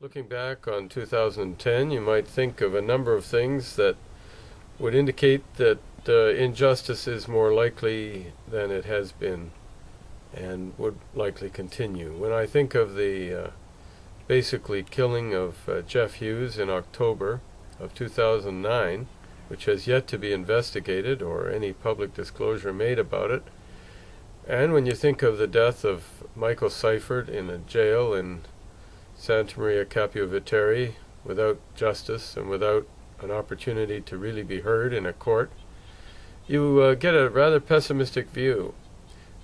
Looking back on 2010, you might think of a number of things that would indicate that injustice is more likely than it has been and would likely continue. When I think of the basically killing of Jeff Hughes in October of 2009, which has yet to be investigated or any public disclosure made about it, and when you think of the death of Michael Seifert in a jail in Santa Maria Capua Vetere without justice and without an opportunity to really be heard in a court, you get a rather pessimistic view.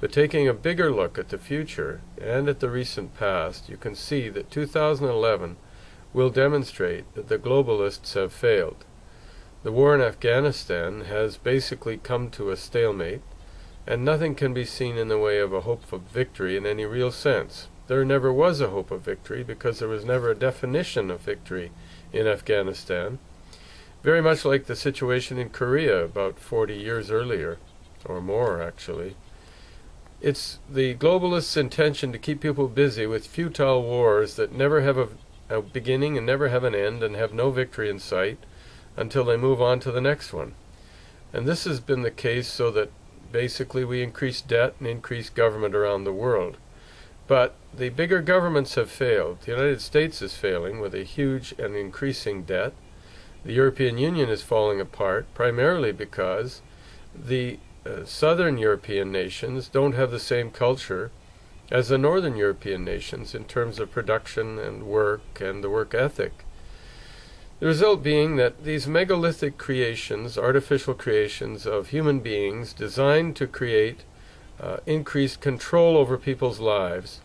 But taking a bigger look at the future and at the recent past, you can see that 2011 will demonstrate that the globalists have failed. The war in Afghanistan has basically come to a stalemate, and nothing can be seen in the way of a hope of victory in any real sense. There never was a hope of victory because there was never a definition of victory in Afghanistan. Very much like the situation in Korea about 40 years earlier, or more actually. It's the globalists' intention to keep people busy with futile wars that never have a beginning and never have an end and have no victory in sight until they move on to the next one. And this has been the case so that basically we increase debt and increase government around the world. But the bigger governments have failed. The United States is failing with a huge and increasing debt. The European Union is falling apart primarily because the southern European nations don't have the same culture as the northern European nations in terms of production and work and the work ethic. The result being that these megalithic creations, artificial creations of human beings designed to create increased control over people's lives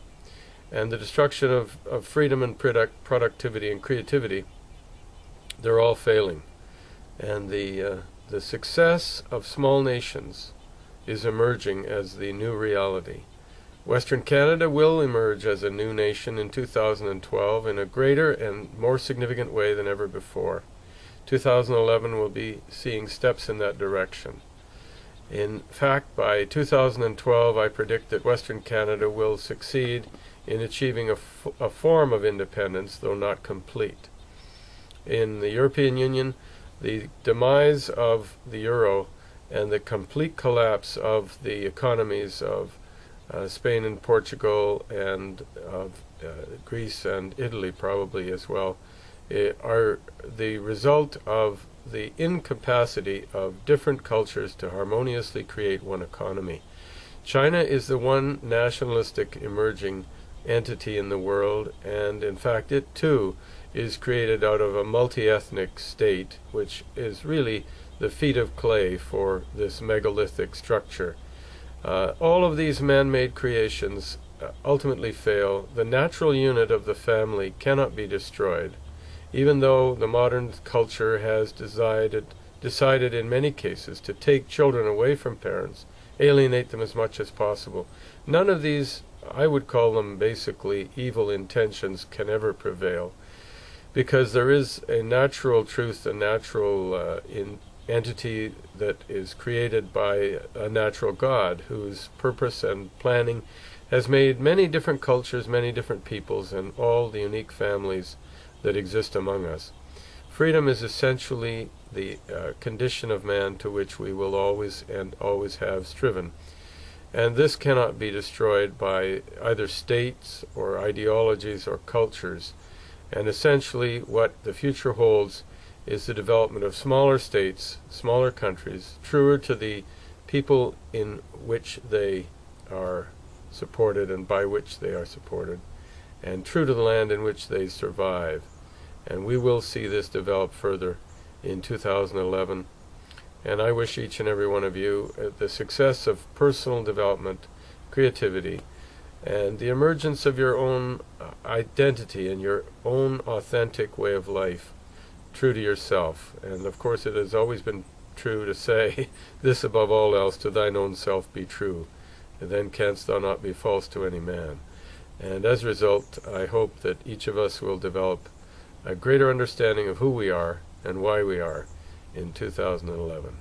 and the destruction of freedom and productivity and creativity, they're all failing. And the success of small nations is emerging as the new reality. Western Canada will emerge as a new nation in 2012 in a greater and more significant way than ever before. 2011 will be seeing steps in that direction. In fact, by 2012, I predict that Western Canada will succeed in achieving a form of independence, though not complete. In the European Union, the demise of the euro and the complete collapse of the economies of Spain and Portugal and of Greece and Italy probably as well are the result of the incapacity of different cultures to harmoniously create one economy. China is the one nationalistic emerging entity in the world, and in fact it too is created out of a multi-ethnic state, which is really the feet of clay for this megalithic structure. All of these man-made creations ultimately fail. The natural unit of the family cannot be destroyed, even though the modern culture has decided in many cases to take children away from parents, alienate them as much as possible. None of these, I would call them basically evil intentions, can ever prevail, because there is a natural truth, a natural entity that is created by a natural God whose purpose and planning has made many different cultures, many different peoples, and all the unique families that exist among us. Freedom is essentially the condition of man to which we will always and always have striven. And this cannot be destroyed by either states or ideologies or cultures. And essentially what the future holds is the development of smaller states, smaller countries, truer to the people in which they are supported and by which they are supported, and true to the land in which they survive. And we will see this develop further in 2011. And I wish each and every one of you the success of personal development, creativity, and the emergence of your own identity and your own authentic way of life, true to yourself. And of course it has always been true to say, this above all else, to thine own self be true, and then canst thou not be false to any man. And as a result, I hope that each of us will develop a greater understanding of who we are and why we are in 2011.